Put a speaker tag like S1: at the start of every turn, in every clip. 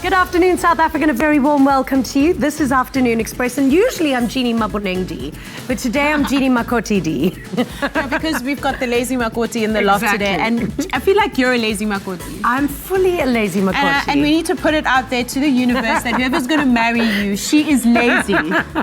S1: Good afternoon, South Africa, and a very warm welcome to you. This is Afternoon Express, and usually I'm Jeannie Maboneng, but today I'm Jeannie Makoti D.
S2: Because we've got the Lazy Makoti in the loft today, and I feel like you're a Lazy Makoti.
S1: I'm fully a Lazy Makoti.
S2: And we need to put it out there to the universe that whoever's going to marry you, she is lazy.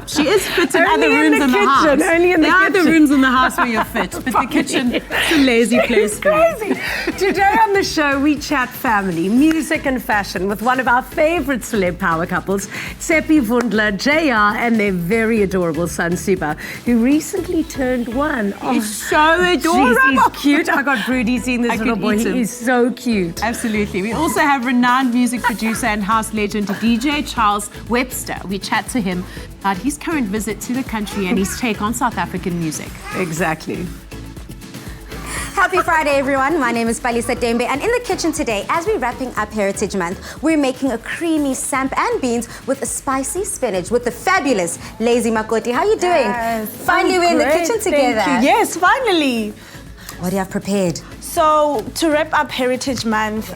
S2: She is fit in other rooms in the house.
S1: Only in the kitchen.
S2: There are other rooms in the house where you're fit, but the kitchen is a lazy place.
S1: It's crazy. Today on the show, we chat family, music and fashion with one of our favorite celeb power couples, Tshepi Vundla, JR, and their very adorable son, Siba, who recently turned 1. Oh,
S2: he's so adorable.
S1: Jeez, he's cute. I got Rudy seeing this little boy. He is so cute.
S2: Absolutely. We also have renowned music producer and house legend, DJ Charles Webster. We chat to him about his current visit to the country and his take on South African music.
S1: Exactly.
S3: Happy Friday, everyone. My name is Palisa Dembe, and in the kitchen today, as we're wrapping up Heritage Month, we're making a creamy samp and beans with a spicy spinach with the fabulous Lazy Makoti. How are you doing? Finally, we're in the kitchen together.
S4: Thank you. Yes, finally.
S3: What do you have prepared?
S4: So, to wrap up Heritage Month,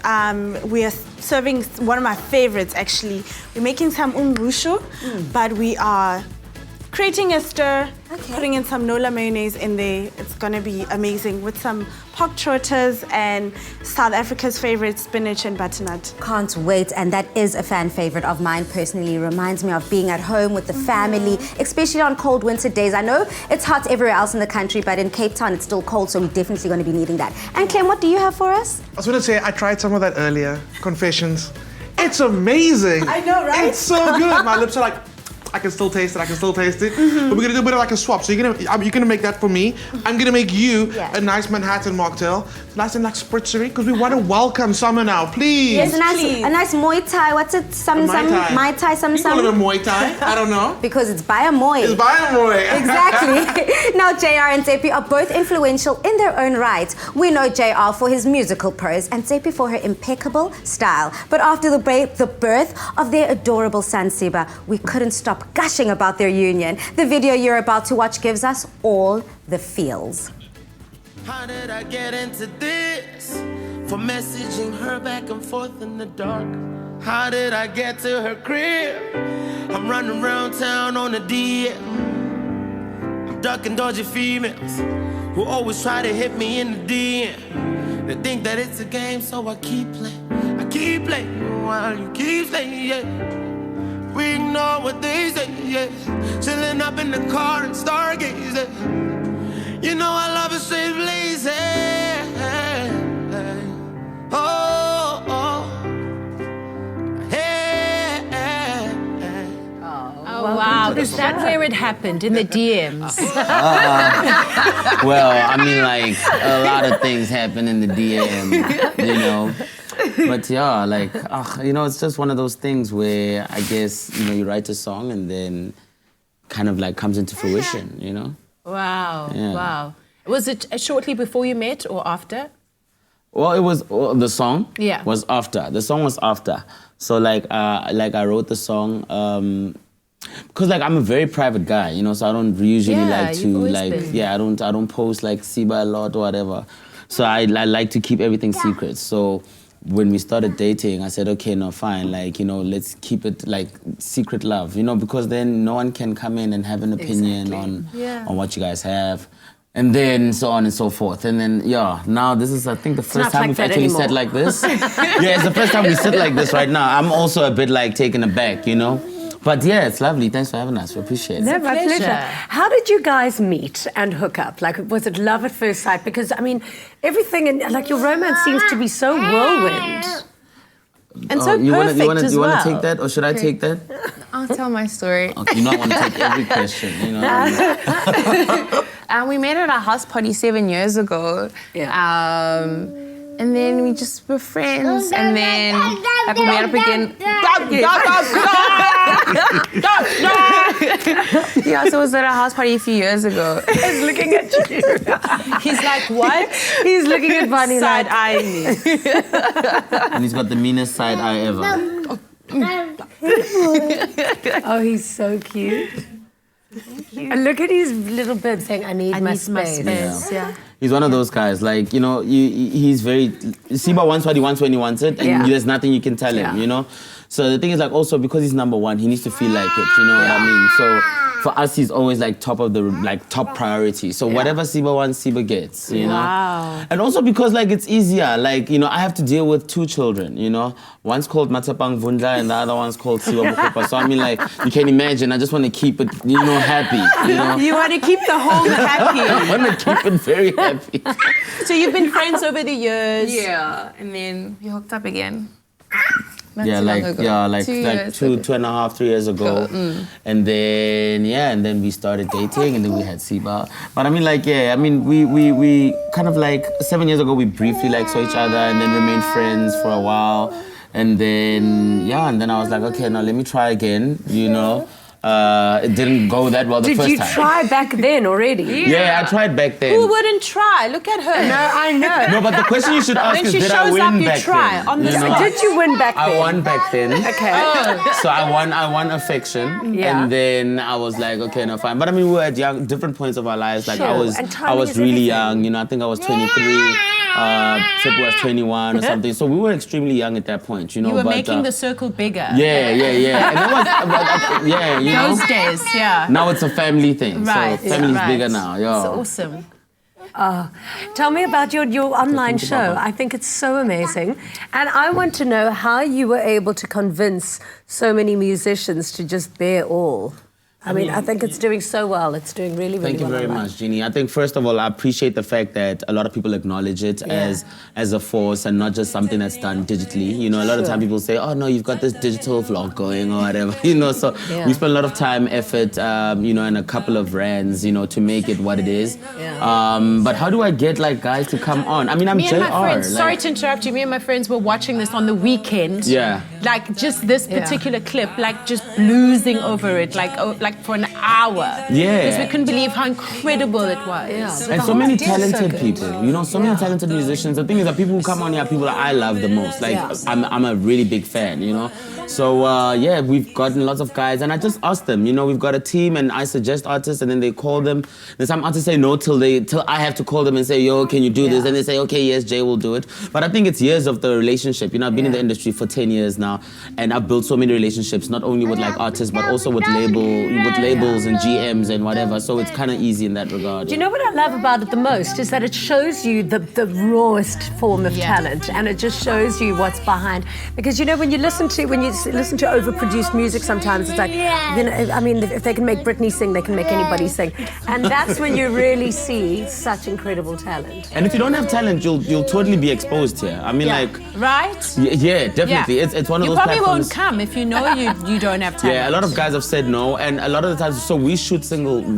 S4: we are serving one of my favorites, actually. We're making some umbushu, but we are creating a stir, putting in some Nola mayonnaise in there. It's going to be amazing with some pork trotters and South Africa's favorite spinach and butternut.
S3: Can't wait, and that is a fan favorite of mine personally. Reminds me of being at home with the family, especially on cold winter days. I know it's hot everywhere else in the country, but in Cape Town it's still cold, so we're definitely going to be needing that. And Clem, what do you have for us?
S5: I was going to say, I tried some of that earlier, confessions. It's amazing.
S4: I know, right?
S5: It's so good. My lips are like, I can still taste it, But we're gonna do a bit of like a swap. So you're gonna make that for me. I'm gonna make you a nice Manhattan mocktail. Nice and like spritzery, because we want to welcome summer now, please.
S3: Yes, a nice Mai Thai. What's it? Mai Thai,
S5: You call it a Mai Thai? I don't know.
S3: Because it's by a Moi.
S5: It's by a Moi.
S3: Exactly. Now, JR and Tshepi are both influential in their own right. We know JR for his musical prose and Tshepi for her impeccable style. But after the birth of their adorable son, Siba, we couldn't stop gushing about their union. The video you're about to watch gives us all the feels.
S6: How did I get into this? For messaging her back and forth in the dark. How did I get to her crib? I'm running around town on a DM. I'm ducking dodgy females who always try to hit me in the DM. They think that it's a game, so I keep playing. I keep playing while you keep playing, yeah. We ignore what they say, yeah. Chilling up in the car and stargazing. You know I love it straight lazy. Oh, oh. Hey,
S2: Oh, wow. Is that where it happened, in the DMs?
S7: Well, I mean, like, a lot of things happen in the DM, you know. But yeah, like, you know, it's just one of those things where I guess, you know, you write a song and then kind of like comes into fruition, you know?
S2: Wow,
S7: Yeah.
S2: wow. Was it shortly before you met or after?
S7: Well, it was, the song
S2: Yeah.
S7: was after. The song was after. So like I wrote the song, because like I'm a very private guy, you know, so I don't usually like to like, I don't post like Siba a lot or whatever. So I like to keep everything secret. So when we started dating, I said, okay, no, fine, like, you know, let's keep it like secret love, you know, because then no one can come in and have an opinion on what you guys have. And then so on and so forth. And then, now this is, I think, the first time we've actually sat like this. Yeah, it's the first time we sit like this right now. I'm also a bit like taken aback, you know? But yeah, it's lovely. Thanks for having us. We appreciate it.
S1: No, my pleasure. How did you guys meet and hook up? Like, was it love at first sight? Because, I mean, everything, like, your romance seems to be so whirlwind.
S2: And so
S7: you
S2: perfect
S7: wanna,
S2: as
S7: you
S2: well.
S7: want to take that, or should I take that?
S8: I'll tell my story.
S7: Okay, you know I want to take every question, you know what I mean?
S8: We met at a house party 7 years ago. And then we just were friends, and then we met up again. Yeah, so it was at a house party a few years ago.
S1: He's looking at you.
S2: He's like, what?
S1: He's looking at Bunny like,
S2: Side-eyeing me.
S7: And he's got the meanest side eye ever.
S1: oh, he's so cute. And look at his little bib saying, I need my space.
S2: Yeah.
S7: He's one of those guys, like, you know, he's very... Siba wants what he wants when he wants it, and there's nothing you can tell him, you know? So the thing is like also because he's number one, he needs to feel like it. You know what I mean? So for us, he's always like top priority. So whatever Siba wants, Siba gets. You know.
S2: Wow.
S7: And also because like it's easier. Like you know, I have to deal with 2 children. You know, one's called Tshepi Vundla and the other one's called Siba Makoti. So I mean like you can imagine. I just want to keep it happy. You know.
S2: You want to keep the home happy.
S7: I want to keep it very happy.
S2: So you've been friends over the years.
S8: Yeah, and then we hooked up again. Not
S7: Yeah,
S8: too long
S7: like
S8: ago.
S7: yeah, like
S8: 2
S7: like
S8: years
S7: two,
S8: ago.
S7: 2.5, 3 years ago, and then we started dating, and then we had Siba. But I mean, like yeah, I mean we kind of like 7 years ago we briefly like saw each other, and then remained friends for a while, and then I was like, okay, now let me try again, you know. It didn't go that well the first time.
S1: Did you try back then already?
S7: Yeah, I tried back then.
S2: Who wouldn't try? Look at her.
S1: No, I know.
S7: No, but the question you should ask
S2: When
S7: is,
S2: she
S7: did I
S2: shows
S7: win
S2: up, you
S7: back
S2: try.
S7: then?
S2: On the
S7: You know?
S2: spot.
S1: Did you win back then?
S7: I won back then.
S1: Okay.
S7: So I won affection,
S1: Yeah.
S7: and then I was like, okay, no, fine. But I mean, we were at different points of our lives. Like
S1: Sure.
S7: I
S1: And
S7: was
S1: timing is
S7: really
S1: everything.
S7: young. You know, I think I was 23. Tshepi was 21 or something. So we were extremely young at that point. You know,
S2: You were
S7: but,
S2: making the circle bigger.
S7: yeah. And that was you know.
S2: Those days, yeah.
S7: Now it's a family thing.
S2: Right,
S7: So family's
S2: right.
S7: bigger now. Yeah.
S2: It's awesome.
S1: Tell me about your online show. I think it's so amazing. And I want to know how you were able to convince so many musicians to just bear all. I mean, I think it's doing so well. It's doing really, really
S7: Thank you
S1: well.
S7: very
S1: online.
S7: much, Jeannie. I think first of all, I appreciate the fact that a lot of people acknowledge it as a force and not just something that's done digitally. You know, a lot of time people say, "Oh no, you've got this digital vlog going or whatever." You know, so we spend a lot of time, effort, you know, and a couple of rands, you know, to make it what it is. But how do I get like guys to come on? I mean, I'm
S2: Me and
S7: JR.
S2: my friends,
S7: like-
S2: sorry to interrupt you, me and my friends were watching this on the weekend.
S7: Yeah.
S2: Like just this particular clip, like just bluesing over it, like for an hour.
S7: Yeah.
S2: Because we couldn't believe how incredible it was.
S1: Yeah.
S7: And so many talented people, you know, so many talented musicians. The thing is that people who come on here are people that I love the most. Like, I'm a really big fan, you know. So, we've gotten lots of guys, and I just ask them, you know, we've got a team, and I suggest artists, and then they call them. Then some artists say no till I have to call them and say, yo, can you do this? And they say, okay, yes, Jay will do it. But I think it's years of the relationship. You know, I've been in the industry for 10 years now, and I've built so many relationships, not only with like artists, but also with labels and GMs and whatever. So it's kind of easy in that regard.
S1: Do you know what I love about it the most is that it shows you the rawest form of talent, and it just shows you what's behind. Because you know when you listen to overproduced music, sometimes it's like, you know, I mean, if they can make Britney sing, they can make anybody sing, and that's when you really see such incredible talent.
S7: And if you don't have talent, you'll totally be exposed here. I mean, like,
S2: Right?
S7: yeah, definitely.
S2: Yeah.
S7: It's one of
S2: You
S7: those
S2: probably
S7: platforms.
S2: won't come if you know you don't have talent.
S7: Yeah, a lot of guys have said no, and a lot of the times, so we should single
S2: Just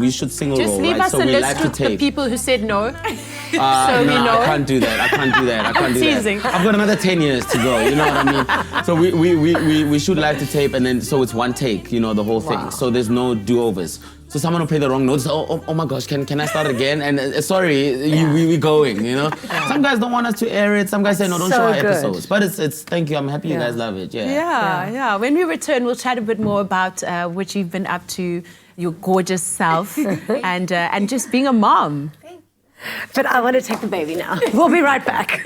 S7: roll,
S2: leave
S7: right?
S2: us
S7: So
S2: a
S7: we
S2: list
S7: like to
S2: of the
S7: tape.
S2: people who said no.
S7: No,
S2: we know.
S7: I can't do that. I can't do that.
S2: I'm teasing.
S7: I've got another 10 years to go. You know what I mean? So we shoot live to tape, and then so it's one take. You know, the whole thing. So there's no do-overs. So someone will play the wrong notes. Oh my gosh, can I start again? And sorry, we going. You know. Some guys don't want us to air it. Some guys say no, don't
S1: So
S7: show our
S1: good.
S7: episodes. But it's thank you. I'm happy you guys love it.
S2: Yeah. When we return, we'll chat a bit more about what you've been up to, your gorgeous self, and just being a mom.
S1: But I want to take the baby now. We'll be right back.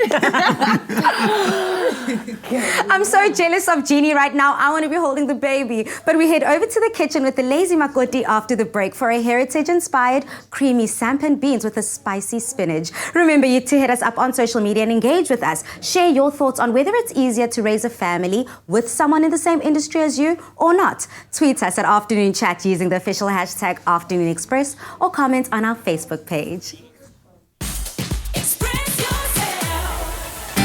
S3: I'm so jealous of Jeannie right now. I want to be holding the baby. But we head over to the kitchen with the Lazy Makoti after the break for a heritage-inspired creamy samp and beans with a spicy spinach. Remember you to hit us up on social media and engage with us. Share your thoughts on whether it's easier to raise a family with someone in the same industry as you or not. Tweet us at Afternoon Chat using the official hashtag Afternoon Express or comment on our Facebook page.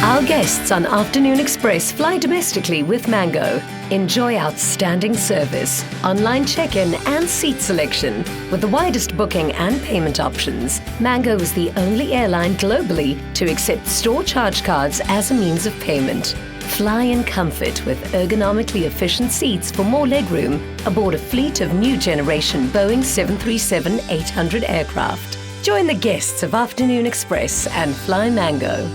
S9: Our guests on Afternoon Express fly domestically with Mango. Enjoy outstanding service, online check-in and seat selection. With the widest booking and payment options, Mango is the only airline globally to accept store charge cards as a means of payment. Fly in comfort with ergonomically efficient seats for more legroom aboard a fleet of new generation Boeing 737-800 aircraft. Join the guests of Afternoon Express and fly Mango.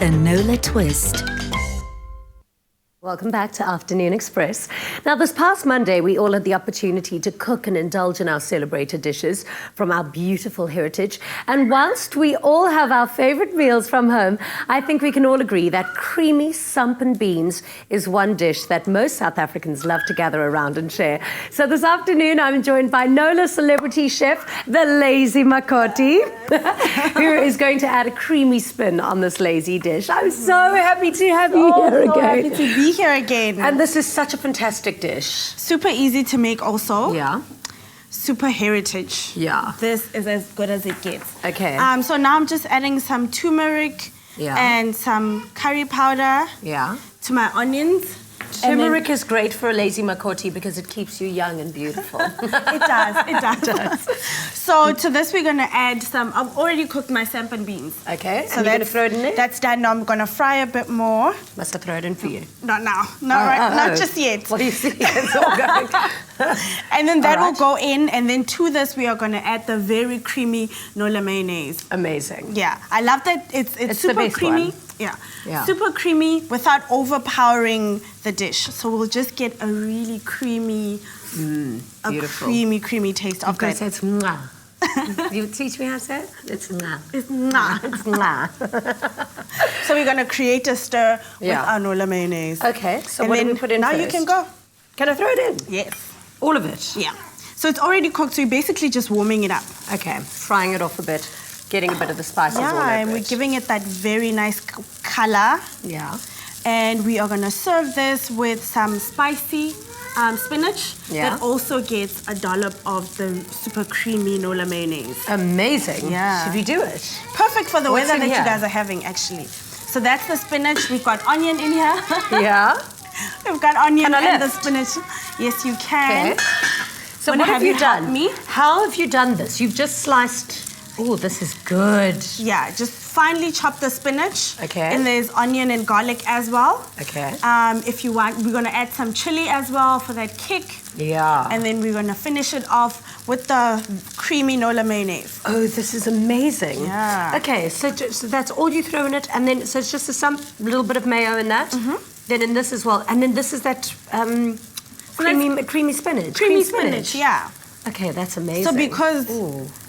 S9: a Nola twist.
S1: Welcome back to Afternoon Express. Now, this past Monday, we all had the opportunity to cook and indulge in our celebrated dishes from our beautiful heritage. And whilst we all have our favorite meals from home, I think we can all agree that creamy samp and beans is one dish that most South Africans love to gather around and share. So this afternoon, I'm joined by Nola Celebrity chef, the Lazy Makoti, who is going to add a creamy spin on this lazy dish. I'm so happy to have you here again.
S4: Happy to be here again.
S1: And this is such a fantastic dish.
S4: Super easy to make also.
S1: Yeah.
S4: Super heritage.
S1: Yeah.
S4: This is as good as it gets.
S1: Okay.
S4: So now I'm just adding some turmeric and some curry powder to my onions.
S1: Turmeric is great for a lazy makoti because it keeps you young and beautiful.
S4: It does. So to this we're gonna add some, I've already cooked my samp and beans.
S1: Okay,
S4: So
S1: and you're gonna throw it in there?
S4: That's done. Now I'm gonna fry a bit more.
S1: Must I throw it in for you?
S4: Not now. Not just yet.
S1: What do you see? It's all going.
S4: And then that will go in, and then to this we are gonna add the very creamy Nola mayonnaise.
S1: Amazing.
S4: Yeah, I love that it's
S1: the
S4: super
S1: best
S4: creamy.
S1: one.
S4: Yeah, super creamy without overpowering the dish. So we'll just get a really creamy,
S1: beautiful.
S4: creamy taste of that.
S1: Say it's mwah. You teach me how to say it? It's mwah.
S4: It's not.
S1: It's mwah.
S4: So we're gonna create a stir with our Nola mayonnaise.
S1: Okay, so
S4: And
S1: what do
S4: then
S1: we put in
S4: now
S1: first?
S4: you can go.
S1: Can I throw it in?
S4: Yes.
S1: All of it?
S4: Yeah. So it's already cooked, so you're basically just warming it up.
S1: Okay, frying it off a bit, getting a bit of the spices all over
S4: And we're
S1: it.
S4: giving it that very nice color.
S1: Yeah.
S4: And we are gonna serve this with some spicy spinach that also gets a dollop of the super creamy Nola mayonnaise.
S1: Amazing.
S4: Yeah.
S1: Should we do it?
S4: Perfect for the
S1: What's
S4: weather
S1: in
S4: that
S1: here?
S4: you guys are having, actually. So that's the spinach. We've got onion in here.
S1: Yeah.
S4: We've got onion
S1: Can I
S4: and the
S1: lift?
S4: spinach. Yes, you can.
S1: Okay. So
S4: Wanna
S1: what have
S4: have
S1: you
S4: you help
S1: done?
S4: me?
S1: How have you done this? You've just sliced. Oh, this is good.
S4: Yeah, just finely chop the spinach.
S1: Okay.
S4: And there's onion and garlic as well.
S1: Okay.
S4: If you want, we're gonna add some chili as well for that kick.
S1: Yeah.
S4: And then we're gonna finish it off with the creamy Nola mayonnaise.
S1: Oh, this is amazing.
S4: Yeah.
S1: Okay, so that's all you throw in it, and then so it's just a little bit of mayo in that. Then in this as well, and then this is that creamy spinach.
S4: Creamy spinach, yeah.
S1: Okay, that's amazing.
S4: So because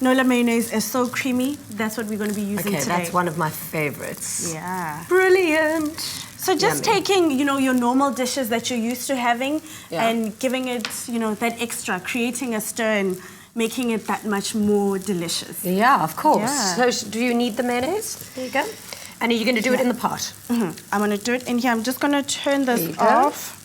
S4: Nola mayonnaise is so creamy, that's what we're going to be using today.
S1: That's one of my favorites.
S4: Yeah.
S1: Brilliant.
S4: So just
S1: Yummy.
S4: taking, your normal dishes that you're used to having and giving it, that extra, creating a stir and making it that much more delicious.
S1: Yeah, of course.
S4: Yeah.
S1: So do you need the mayonnaise? There you go. And are you going to do it in the pot?
S4: I'm going to do it in here. I'm just going to turn
S1: There
S4: this
S1: you go.
S4: off.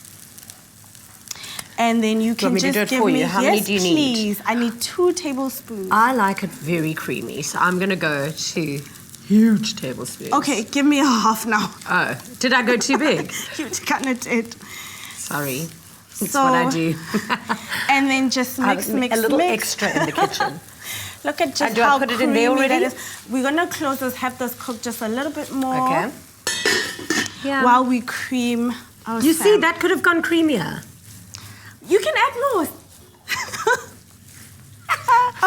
S4: And then you
S1: Do you want
S4: can
S1: me to
S4: just
S1: do it
S4: give
S1: for
S4: me,
S1: you? How many do you need?
S4: Please. I need 2 tablespoons.
S1: I like it very creamy, so I'm going to go to huge tablespoons.
S4: Okay, give me a half now.
S1: Oh, did I go too big?
S4: You kind of did.
S1: Sorry. It's
S4: So-
S1: what I do.
S4: And then just mix.
S1: A little extra in the kitchen.
S4: Look at just
S1: And do I
S4: how
S1: put it in there
S4: creamy that
S1: already?
S4: is. We're gonna close this, have this cook just a little bit more.
S1: Okay. Yeah.
S4: While we cream our
S1: You see,
S4: samp.
S1: that could have gone creamier.
S4: You can add more.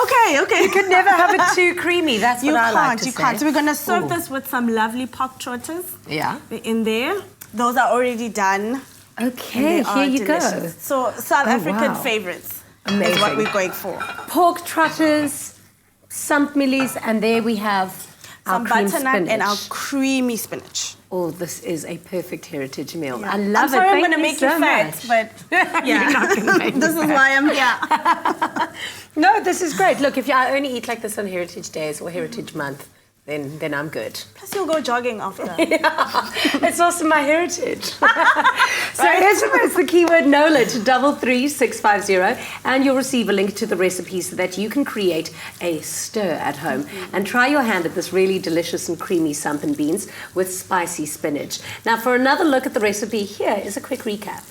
S4: Okay.
S1: You could never have it too creamy. That's what I like to
S4: You
S1: say.
S4: can't. So we're gonna serve
S1: Ooh.
S4: this with some lovely pork trotters
S1: Yeah.
S4: in there. Those are already done.
S1: Okay,
S4: and they are
S1: here you
S4: delicious.
S1: go.
S4: So South African
S1: wow.
S4: favorites
S1: Amazing.
S4: is what we're going for.
S1: Pork trotters, samp millies, and there we have
S4: Some
S1: our cream
S4: butternut
S1: spinach.
S4: and our creamy spinach.
S1: Oh, this is a perfect heritage meal.
S4: Yeah.
S1: I love
S4: I'm sorry
S1: it.
S4: I'm
S1: Thank
S4: gonna make you
S1: so
S4: fat,
S1: much.
S4: but
S1: You're not gonna make me
S4: this is
S1: fat.
S4: why I'm here.
S1: No, this is great. Look, if I only eat like this on Heritage Days or Heritage Month, then I'm good.
S4: Plus you'll go jogging after.
S1: It's also my heritage. So SMS the keyword NOLA to 33650 and you'll receive a link to the recipe so that you can create a stir at home and try your hand at this really delicious and creamy samp and beans with spicy spinach. Now for another look at the recipe, here is a quick recap.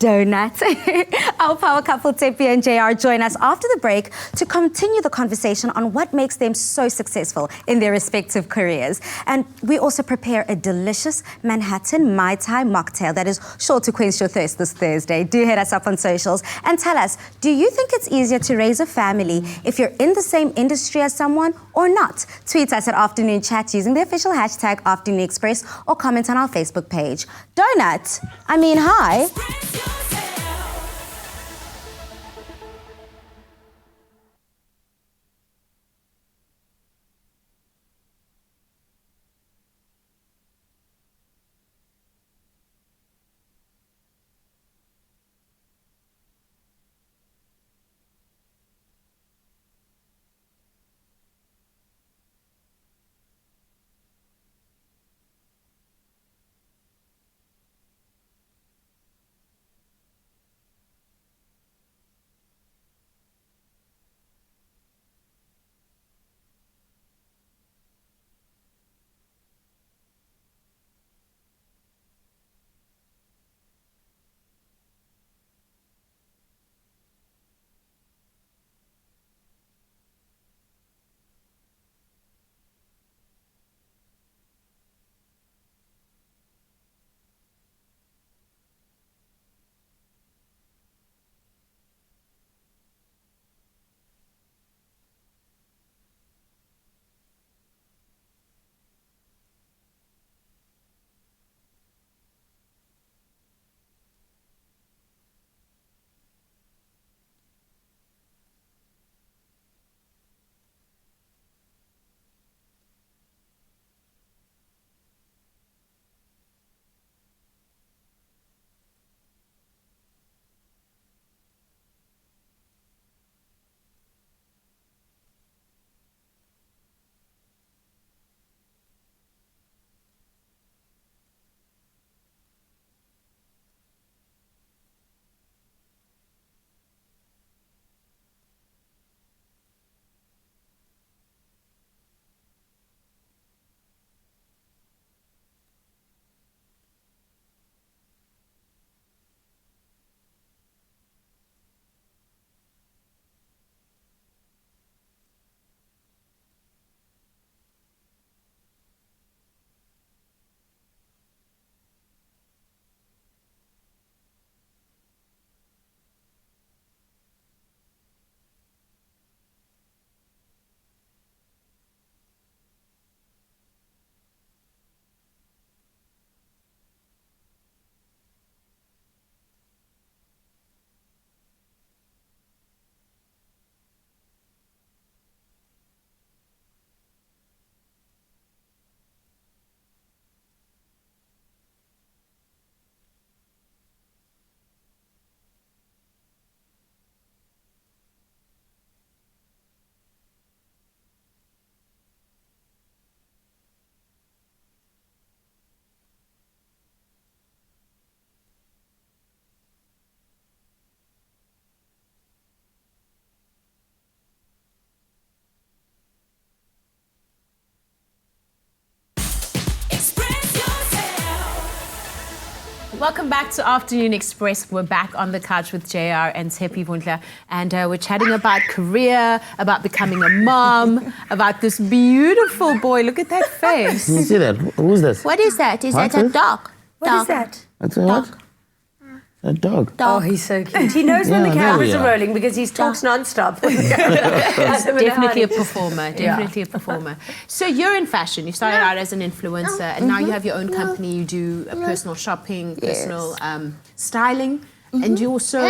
S3: donut. Our power couple Tshepi and JR join us after the break to continue the conversation on what makes them so successful in their respective careers. And we also prepare a delicious Manhattan Mai Thai mocktail that is sure to quench your thirst this Thursday. Do hit us up on socials and tell us, do you think it's easier to raise a family if you're in the same industry as someone or not? Tweet us at Afternoon Chat using the official hashtag Afternoon Express or comment on our Facebook page. Donut, hi.
S2: Welcome back to Afternoon Express. We're back on the couch with JR and Tshepi Vundla, and we're chatting about career, about becoming a mom, about this beautiful boy. Look at that face.
S7: Can you see that? Who's this?
S2: What is that? Is that a dog?
S1: What is that?
S7: That's a what? A dog.
S1: Oh, he's so cute. He knows when the cameras are rolling because he talks non-stop.
S2: Definitely a performer. Definitely a performer. So you're in fashion. You started out as an influencer, and now you have your own company. You do personal shopping, personal styling, and you also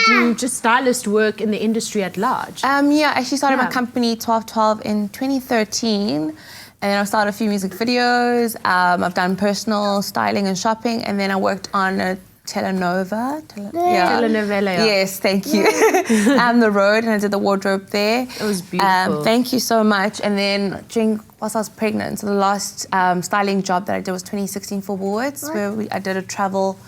S2: do just stylist work in the industry at large.
S8: I actually started my company 1212 in 2013. And then I started a few music videos. I've done personal styling and shopping, and then I worked on a telenovela. Yes, thank you. The Road, and I did the wardrobe there.
S2: It was beautiful.
S8: Thank you so much. And then whilst I was pregnant, so the last styling job that I did was 2016 for Woolworths, where I did a travel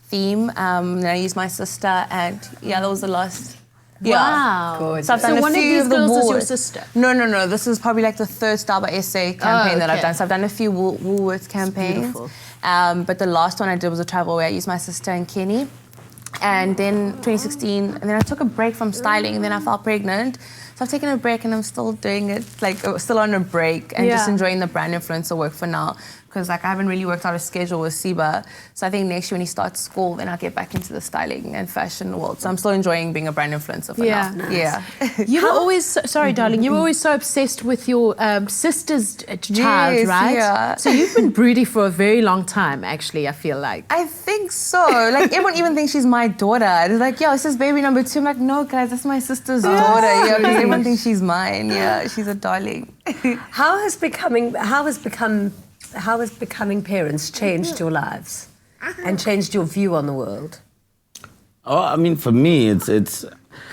S8: theme. And I used my sister, and that was the last.
S2: Wow.
S8: Gorgeous. So I've done
S2: one of these girls is your sister?
S8: No. This is probably like the third Style by SA campaign that I've done. So I've done a few Woolworths campaigns. But the last one I did was a travel where I used my sister and Kenny. And then 2016, and then I took a break from styling, and then I fell pregnant. So I've taken a break, and I'm still doing it, like still on a break, and just enjoying the brand influencer work for now. Because like I haven't really worked out a schedule with Siba. So I think next year when he starts school, then I'll get back into the styling and fashion world. So I'm still enjoying being a brand influencer for now.
S2: Nice.
S8: Yeah.
S2: You were always, sorry darling, you were always so obsessed with your sister's child, right?
S8: Yeah.
S2: So you've been broody for a very long time, actually, I feel like.
S8: I think so. Like everyone even thinks she's my daughter. It's like, yo, this is baby number 2. I'm like, no guys, that's my sister's daughter. Yeah, because everyone thinks she's mine. Yeah, she's a darling.
S9: How has becoming parents changed your lives and changed your view on the world?
S7: Oh, I mean, for me, it's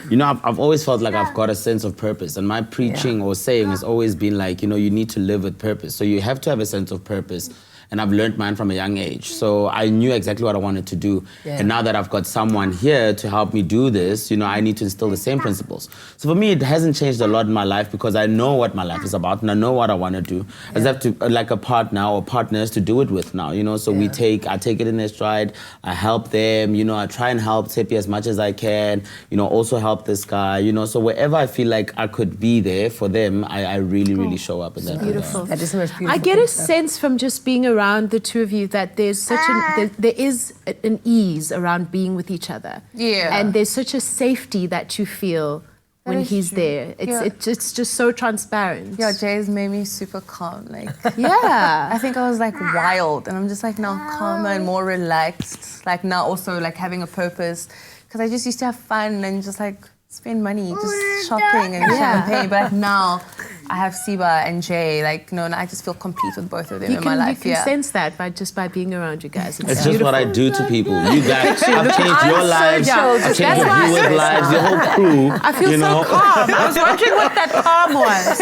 S7: you know, I've always felt like I've got a sense of purpose, and my preaching or saying has always been like, you know, you need to live with purpose. So you have to have a sense of purpose. And I've learned mine from a young age. So I knew exactly what I wanted to do. Yeah. And now that I've got someone here to help me do this, you know, I need to instill the same principles. So for me, it hasn't changed a lot in my life because I know what my life is about and I know what I want to do. I just have to, like a partner or partners to do it with now, you know. So I take it in their stride. I help them, you know, I try and help Tshepi as much as I can, you know, also help this guy, you know. So wherever I feel like I could be there for them, I really show up in that.
S2: Beautiful.
S9: That is the most beautiful.
S2: I get a sense from just being around the two of you that there's there is an ease around being with each other.
S8: Yeah.
S2: And there's such a safety that you feel when he's there. It's just so transparent.
S8: Yeah, Jay's made me super calm. Like,
S2: yeah.
S8: I think I was like wild, and I'm just like now calmer and more relaxed. Like now also like having a purpose, because I just used to have fun and just like spend money just shopping and champagne. But like now I have Siba and Jay. Like no, and I just feel complete with both of them in my life.
S2: You can sense that by being around you guys.
S7: It's just what I do to people. You guys, I've changed your lives. I've changed your viewers' lives, your whole crew.
S2: I feel so calm. I was wondering what that calm was.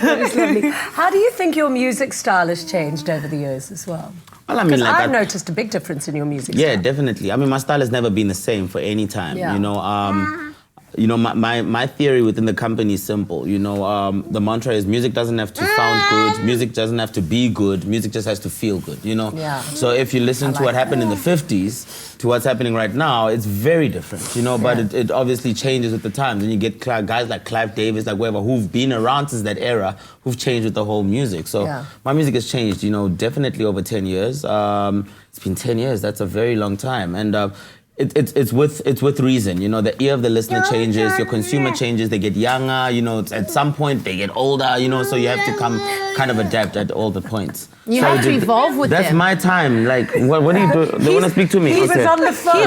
S9: That is lovely. How do you think your music style has changed over the years as well?
S7: Well, I mean, like
S9: I've noticed a big difference in your music style.
S7: Yeah, definitely. I mean, my style has never been the same for any time.
S9: Yeah.
S7: You know, my theory within the company is simple. You know, the mantra is music doesn't have to sound good. Music doesn't have to be good. Music just has to feel good, you know?
S9: Yeah.
S7: So if you listen to what happened in the 50s to what's happening right now, it's very different, you know? But it obviously changes with the times. And you get guys like Clive Davis, like whoever, who've been around since that era, who've changed with the whole music. So my music has changed, you know, definitely over 10 years. It's been 10 years. That's a very long time. And it's with reason, you know. The ear of the listener changes, your consumer changes, they get younger, you know. At some point they get older, you know. So you have to kind of adapt at all the points.
S2: You have to evolve with them.
S7: That's my time. Like, what do you do? They want to speak to me.
S9: He was on the phone.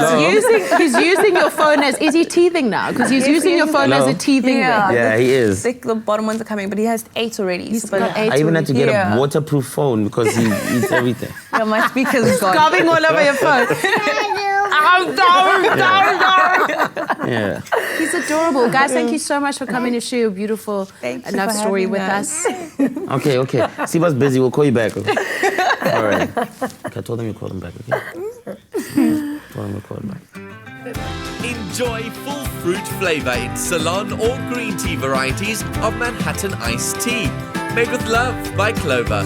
S2: He's using your phone as. Is he teething now? Because he's using your phone as a teething ring.
S7: Yeah, he is.
S8: Like the bottom ones are coming, but he has 8 already.
S2: He's got 8.
S7: I even had to get a waterproof phone because he eats everything.
S8: Yeah, my speaker's gone.
S2: Scobbing all over your phone.
S7: Yeah.
S2: He's adorable. Guys, thank you so much for coming to share your beautiful love story with us.
S7: Okay. Siba's busy. We'll call you back. Okay? All right. Okay, I told him you called him back, okay? Told him you called him back.
S10: Enjoy full fruit flavour in Ceylon or green tea varieties of Manhattan iced tea. Made with love by Clover.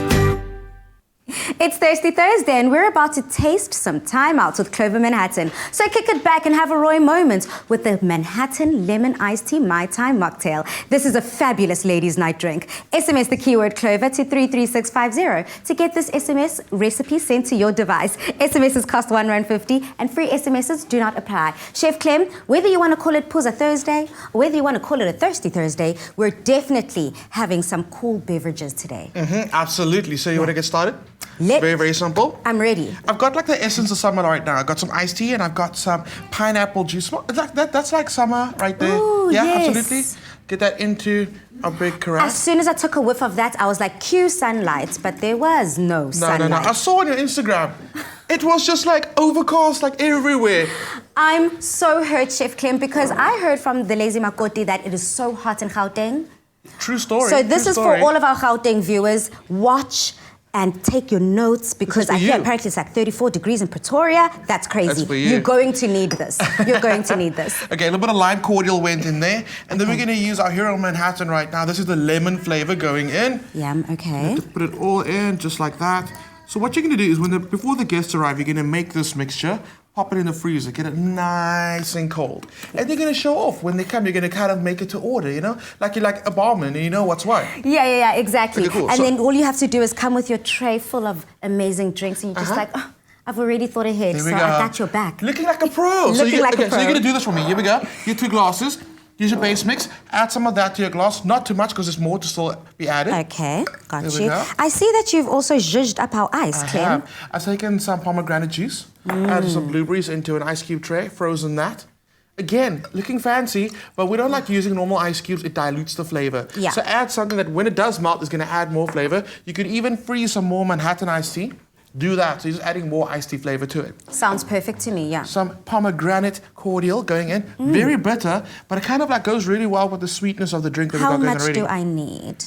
S3: It's Thirsty Thursday and we're about to taste some time out with Clover Manhattan. So kick it back and have a Roy moment with the Manhattan Lemon Iced Tea Mai Thai mocktail. This is a fabulous ladies' night drink. SMS the keyword Clover to 33650 to get this SMS recipe sent to your device. SMSs cost R1.50 and free SMSs do not apply. Chef Clem, whether you want to call it Puza Thursday or whether you want to call it a Thirsty Thursday, we're definitely having some cool beverages today.
S5: Absolutely. So you want to get started? Very, very simple.
S3: I'm ready.
S5: I've got like the essence of summer right now. I've got some iced tea and I've got some pineapple juice. That's like summer right there.
S3: Ooh,
S5: yeah,
S3: yes.
S5: absolutely. Get that into a big carafe.
S3: As soon as I took a whiff of that, I was like, cue sunlight, but there was no sunlight.
S5: No. I saw on your Instagram. It was just like overcast, like everywhere.
S3: I'm so hurt, Chef Clem, because I heard from the Lazy Makoti that it is so hot in Gauteng.
S5: True story.
S3: So this is for all of our Gauteng viewers. Watch and take your notes because I hear apparently it's like 34 degrees in Pretoria. That's crazy.
S5: That's for you.
S3: You're going to need this. You're going to need this.
S5: Okay, a little bit of lime cordial went in there. And then we're going to use our Hero Manhattan right now. This is the lemon flavor going in.
S3: Yum, okay.
S5: Put it all in just like that. So what you're going to do is before the guests arrive, you're going to make this mixture, pop it in the freezer, get it nice and cold. And they're going to show off. When they come, you're going to kind of make it to order, you know? Like you're like a barman and you know what's what.
S3: Yeah, exactly.
S5: Okay, cool.
S3: And then all you have to do is come with your tray full of amazing drinks and you're just like, oh, I've already thought ahead, so I got your back.
S5: Looking like a pro. So you're going to do this for me. Here we go. Your 2 glasses. Use your base mix. Add some of that to your glass. Not too much because there's more to still be added.
S3: Okay, got you. I see that you've also zhuzhed up our ice, Clem.
S5: I've taken some pomegranate juice, added some blueberries into an ice cube tray, frozen that. Again, looking fancy, but we don't like using normal ice cubes. It dilutes the flavor.
S3: Yeah.
S5: So add something that when it does melt is going to add more flavor. You could even freeze some more Manhattan iced tea. Do that, so you're just adding more iced tea flavor to it.
S3: Sounds perfect to me, yeah.
S5: Some pomegranate cordial going in. Very bitter, but it kind of like goes really well with the sweetness of the drink that we've got going already.
S3: How much do I need?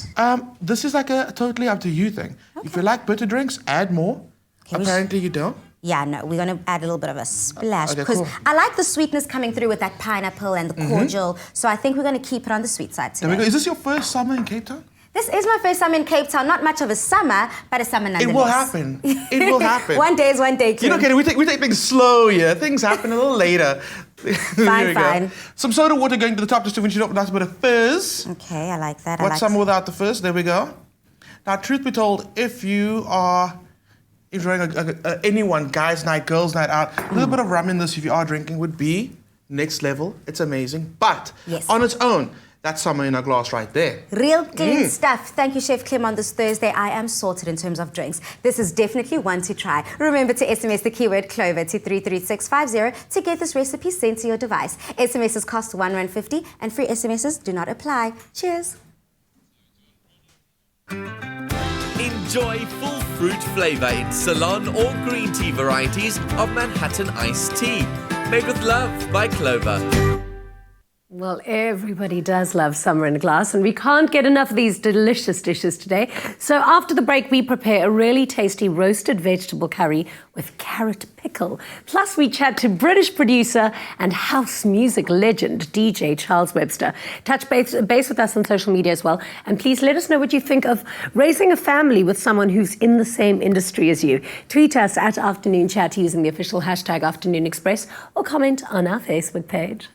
S5: This is like a totally up to you thing. Okay. If you like bitter drinks, add more. Okay, apparently you don't.
S3: Yeah, no, we're going to add a little bit of a splash because I like the sweetness coming through with that pineapple and the cordial, so I think we're going to keep it on the sweet side today.
S5: There we go. Is this your first summer in Cape Town?
S3: This is my first summer in Cape Town. Not much of a summer, but a summer nonetheless.
S5: It will happen. It will happen.
S3: One day is one day, Kim.
S5: You know, Katie, we take things slow here. Things happen a little later.
S3: Fine.
S5: Some soda water going to the top just to finish it up with a nice bit of fizz.
S3: Okay, I like that.
S5: What's summer without the fizz? There we go. Now, truth be told, if you are enjoying anyone, guys' night, girls' night out, a little bit of rum in this, if you are drinking, would be next level. It's amazing. But on its own, that's summer in a glass right there.
S3: Real clean stuff. Thank you, Chef Clem. On this Thursday, I am sorted in terms of drinks. This is definitely one to try. Remember to SMS the keyword Clover to 33650 to get this recipe sent to your device. SMSs cost R1.50 and free SMSs do not apply. Cheers.
S10: Enjoy full fruit flavour in Ceylon or green tea varieties of Manhattan iced tea. Made with love by Clover.
S1: Well, everybody does love summer in a glass, and we can't get enough of these delicious dishes today. So after the break, we prepare a really tasty roasted vegetable curry with carrot pickle. Plus, we chat to British producer and house music legend, DJ Charles Webster. Touch base with us on social media as well. And please let us know what you think of raising a family with someone who's in the same industry as you. Tweet us at Afternoon Chat using the official hashtag Afternoon Express or comment on our Facebook page.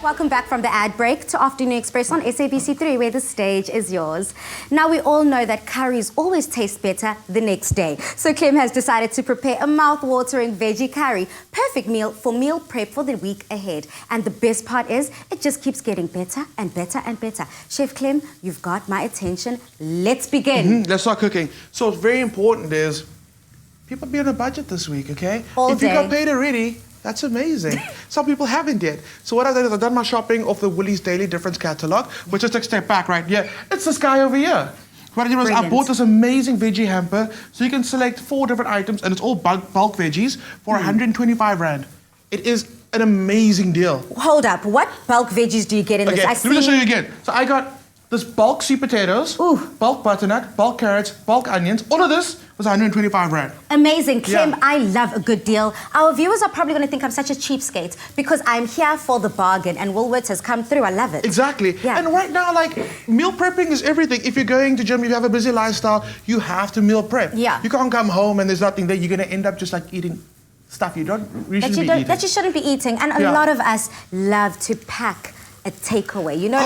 S3: Welcome back from the ad break to Afternoon Express on SABC3, where the stage is yours. Now, we all know that curries always taste better the next day. So Clem has decided to prepare a mouth-watering veggie curry. Perfect meal for meal prep for the week ahead. And the best part is, it just keeps getting better and better and better. Chef Clem, you've got my attention. Let's begin.
S5: Let's start cooking. So what's very important is, people be on a budget this week, okay?
S3: All
S5: if
S3: day.
S5: you got paid already, that's amazing. Some people haven't yet. So what I've done is I've done my shopping off the Woolies Daily Difference catalogue, which just take a step back, right? Yeah, it's this guy over here. What I did was I bought this amazing veggie hamper, so you can select 4 different items, and it's all bulk veggies for 125 Rand. It is an amazing deal.
S3: Hold up, what bulk veggies do you get in this?
S5: Let me just show you again. So I got this bulk sweet potatoes, bulk butternut, bulk carrots, bulk onions. All of this was 125 Rand.
S3: Amazing. Clem,
S5: Yeah.
S3: I love a good deal. Our viewers are probably going to think I'm such a cheapskate because I'm here for the bargain and Woolworths has come through. I love it.
S5: Exactly.
S3: Yeah.
S5: And right now, like, meal prepping is everything. If you're going to gym, if you have a busy lifestyle, you have to meal prep.
S3: Yeah.
S5: You can't come home and there's nothing there. You're going to end up just like eating stuff you shouldn't be eating.
S3: That you shouldn't be eating. And a lot of us love to pack a takeaway, you know,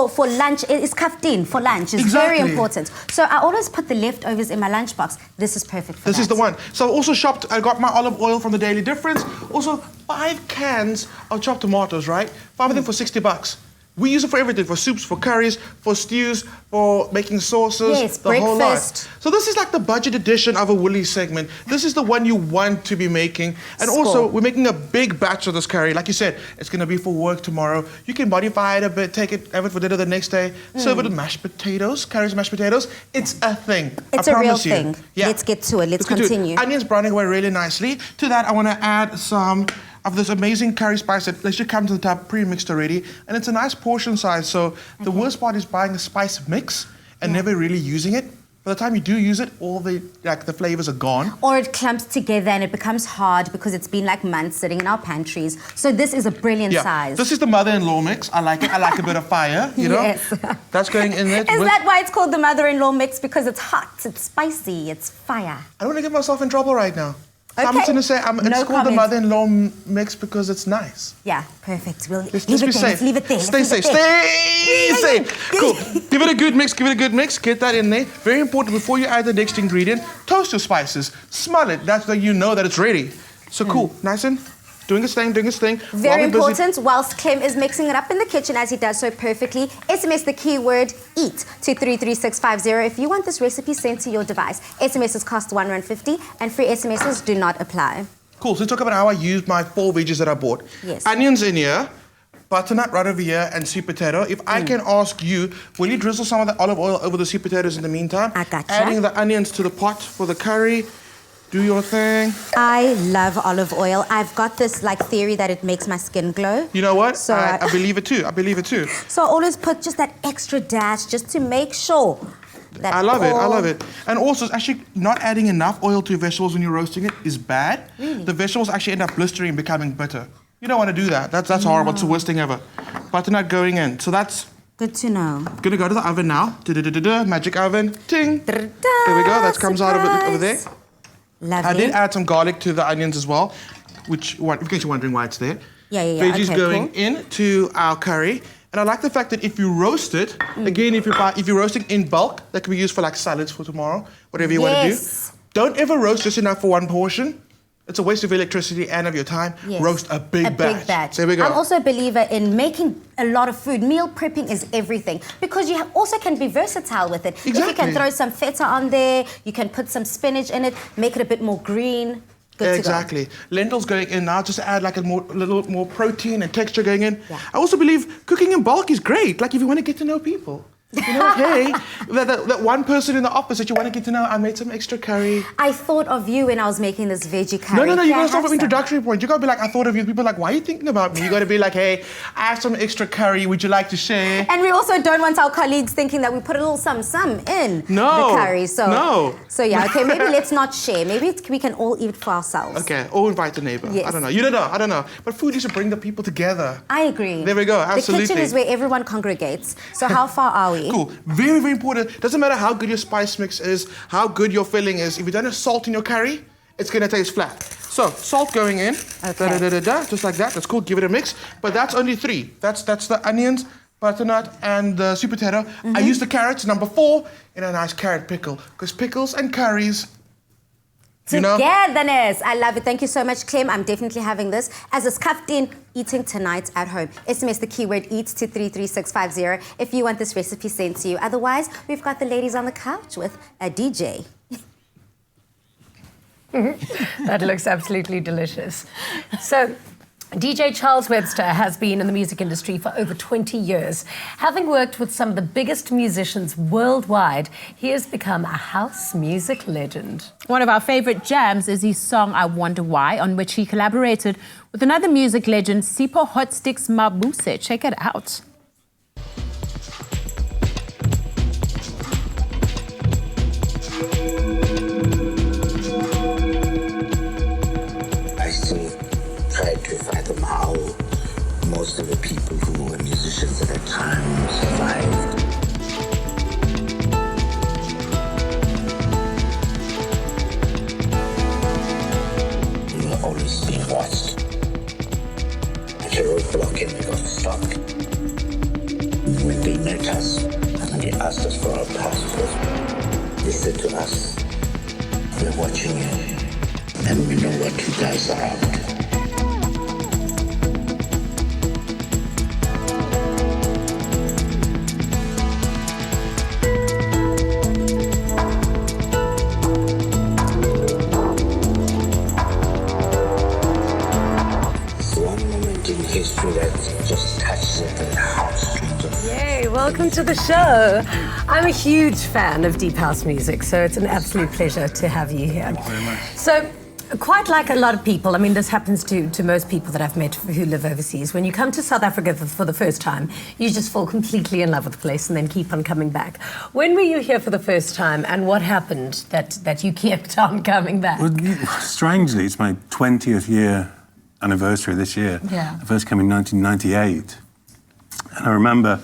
S3: for lunch, it's cuffed in for lunch. It's very important. So I always put the leftovers in my lunchbox. This is perfect for that.
S5: This is the one. So I also shopped, I got my olive oil from the Daily Difference. Also 5 cans of chopped tomatoes, right? 5 of them for 60 bucks. We use it for everything, for soups, for curries, for stews, for making sauces,
S3: yes,
S5: the whole lot.
S3: breakfast.
S5: So this is like the budget edition of a Woolies segment. This is the one you want to be making. And also, we're making a big batch of this curry. Like you said, it's going to be for work tomorrow. You can modify it a bit, have it for dinner the next day. Serve it with mashed potatoes, curries, mashed potatoes. It's a thing.
S3: It's a real thing. Yeah. Let's get to it. Let's continue.
S5: Onions browning away really nicely. To that, I want to add some of this amazing curry spice that lets you come to the top pre-mixed already, and it's a nice portion size. So the worst part is buying a spice mix and never really using it. By the time you do use it, all the flavors are gone.
S3: Or it clumps together and it becomes hard because it's been like months sitting in our pantries. So this is a brilliant size.
S5: This is the mother-in-law mix. I like it. I like a bit of fire, you know?
S3: Yes.
S5: That's going in there.
S3: Is that why it's called the mother-in-law mix? Because it's hot, it's spicy, it's fire.
S5: I don't want to get myself in trouble right now. So I'm just going to say it's called the mother-in-law mix because it's nice.
S3: Yeah, perfect. We'll
S5: Let's be safe.
S3: Let's leave it there.
S5: Stay safe. Stay safe. Cool. Give it a good mix. Give it a good mix. Get that in there. Very important, before you add the next ingredient, toast your spices. Smell it. That's when you know that it's ready. So cool. Nice and doing its thing.
S3: Very important. Whilst Clem is mixing it up in the kitchen, as he does so perfectly, SMS the keyword EAT to 33650 if you want this recipe sent to your device. SMSs cost R1.50 and free SMSs do not apply.
S5: Cool. So let's talk about how I used my 4 veggies that I bought.
S3: Yes.
S5: Onions in here, butternut right over here, and sweet potato. If I can ask you, will you drizzle some of the olive oil over the sweet potatoes in the meantime?
S3: I gotcha.
S5: Adding the onions to the pot for the curry. Do your thing.
S3: I love olive oil. I've got this theory that it makes my skin glow.
S5: You know what?
S3: So
S5: I believe it too.
S3: So I always put just that extra dash just to make sure that
S5: I love it. And also, actually not adding enough oil to your vegetables when you're roasting it is bad.
S3: Really?
S5: The vegetables actually end up blistering and becoming bitter. You don't want to do that. That's horrible. It's the worst thing ever. Butternut going in. So that's
S3: good to know.
S5: Gonna go to the oven now. Magic oven. Ting. There we go. That comes out of it over there.
S3: Lovely.
S5: I did add some garlic to the onions as well, in case you're wondering why it's there.
S3: Yeah.
S5: Veggies going into our curry. And I like the fact that if you roast it, again, if you're roasting in bulk, that can be used for salads for tomorrow, whatever you want to do. Don't ever roast just enough for one portion. It's a waste of electricity and of your time.
S3: Yes.
S5: Roast a big batch. There we go.
S3: I'm also a believer in making a lot of food. Meal prepping is everything because you also can be versatile with it.
S5: Exactly.
S3: If you can throw some feta on there, you can put some spinach in it, make it a bit more green. Good
S5: exactly.
S3: To go.
S5: Lentils going in now, just to add a little more protein and texture going in.
S3: Yeah.
S5: I also believe cooking in bulk is great. If you want to get to know people. You know, hey, that one person in the office that you want to get to know, I made some extra curry.
S3: I thought of you when I was making this veggie curry.
S5: No, you got to start from introductory point. You got to be like, I thought of you. People are like, why are you thinking about me? You got to be like, hey, I have some extra curry. Would you like to share?
S3: And we also don't want our colleagues thinking that we put a little some in the curry. So yeah, okay, maybe let's not share. Maybe we can all eat for ourselves.
S5: Okay, or invite the neighbor.
S3: Yes.
S5: I don't know. You don't know. I don't know. But food used to bring the people together.
S3: I agree.
S5: There we go. Absolutely.
S3: The kitchen is where everyone congregates. So how far are we?
S5: Cool. Very, very important. Doesn't matter how good your spice mix is, how good your filling is. If you don't have salt in your curry, it's going to taste flat. So, salt going in.
S3: Okay.
S5: Just like that. That's cool. Give it a mix. But that's only 3. That's the onions, butternut, and the sweet potato. I use the carrots, number 4, in a nice carrot pickle. Because pickles and curries, you know?
S3: Togetherness. I love it. Thank you so much, Clem. I'm definitely having this as a scuffed in eating tonight at home. SMS the keyword eat to 33650 if you want this recipe sent to you. Otherwise, we've got the ladies on the couch with a DJ.
S1: That looks absolutely delicious. So, DJ Charles Webster has been in the music industry for over 20 years. Having worked with some of the biggest musicians worldwide, he has become a house music legend.
S2: One of our favorite jams is his song I Wonder Why, on which he collaborated with another music legend, Tshepi Vundla. Check it out.
S11: I still try to fathom how most of the people who were musicians at that time survived. We were always being watched. At a roadblock and we got stopped. When they met us and they asked us for our passport, they said to us, "We're watching you. And we know what you guys are up to." It's one moment in history that just touches the heartstrings of
S1: Yay, welcome to the show. I'm a huge fan of deep house music, so it's an absolute pleasure to have you here.
S12: Thank you very much.
S1: So, quite like a lot of people, I mean, this happens to most people that I've met who live overseas. When you come to South Africa for the first time, you just fall completely in love with the place and then keep on coming back. When were you here for the first time, and what happened that you kept on coming back?
S12: Well, strangely, it's my 20th year anniversary this year.
S1: Yeah.
S12: I first came in 1998. And I remember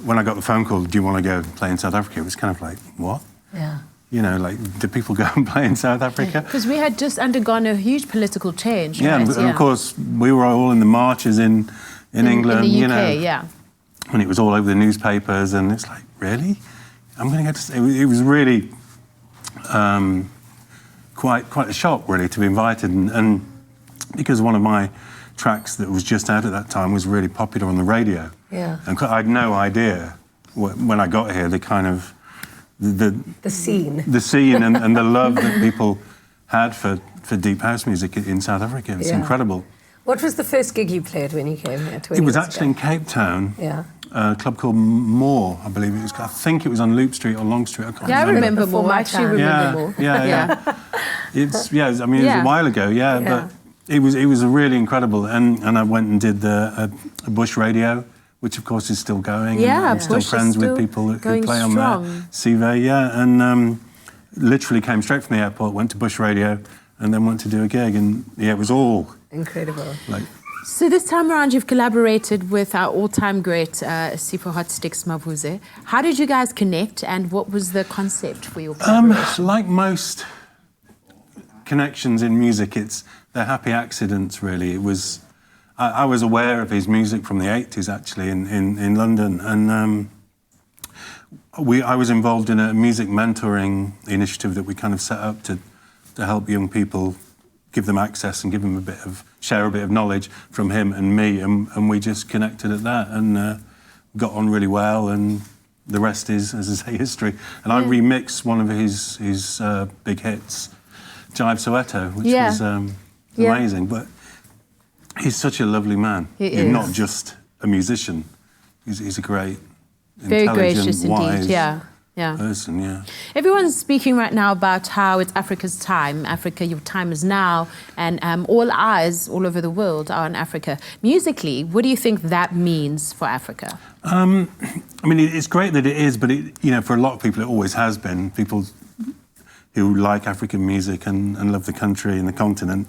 S12: when I got the phone call, do you want to go play in South Africa? It was kind of like, what?
S1: Yeah.
S12: You know, like, do people go and play in South Africa?
S2: Because we had just undergone a huge political change,
S12: Yeah,
S2: right?
S12: and of course, we were all in the marches in England,
S2: in the UK,
S12: you know.
S2: yeah.
S12: And it was all over the newspapers, and it's like, really? I'm going to go to... It was really quite a shock, really, to be invited. And because one of my tracks that was just out at that time was really popular on the radio.
S1: Yeah.
S12: And I had no idea, when I got here, the kind of... The
S1: scene.
S12: The scene and the love that people had for deep house music in South Africa. It's incredible.
S1: What was the first gig you played when you came here?
S12: It was actually in Cape Town.
S1: Yeah.
S12: A club called Moore, I believe it was. I think it was on Loop Street or Long Street. I can't remember.
S2: I remember Moore. I actually remember Moore.
S12: Yeah. It's I mean, it was a while ago. Yeah, but it was really incredible. And I went and did a Bush Radio, which of course is still going.
S2: Yeah,
S12: I'm still
S2: Bush
S12: friends
S2: is still
S12: with people who play
S2: strong.
S12: on there. Siba, and literally came straight from the airport, went to Bush Radio, and then went to do a gig, and it was all
S1: incredible.
S12: Like,
S2: so this time around, you've collaborated with our all-time great Tshepi Vundla. How did you guys connect, and what was the concept for your collaboration?
S12: Like most connections in music, they're happy accidents, really. It was. I was aware of his music from the 80s, actually, in London, and I was involved in a music mentoring initiative that we kind of set up to help young people, give them access and give them share a bit of knowledge from him and me, and we just connected at that and got on really well, and the rest is, as I say, history. And I remixed one of his big hits, Jive Soweto, which was amazing, but he's such a lovely man. He's not just a musician. He's a great,
S2: very gracious
S12: wise
S2: indeed.
S12: person. Yeah.
S2: Everyone's speaking right now about how it's Africa's time. Africa, your time is now, and all eyes all over the world are on Africa. Musically, what do you think that means for Africa?
S12: I mean, it's great that it is, but for a lot of people, it always has been. People who like African music and love the country and the continent.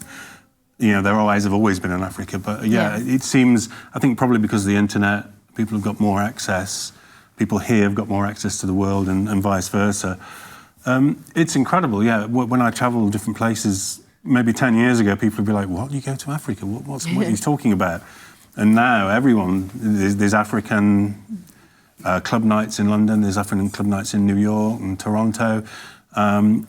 S12: Their eyes have always been on Africa, but it seems, I think probably because of the internet, people have got more access, people here have got more access to the world and vice versa. It's incredible, When I travel different places maybe 10 years ago, people would be like, what, you go to Africa? What are you talking about? And now everyone, there's African club nights in London, there's African club nights in New York and Toronto. And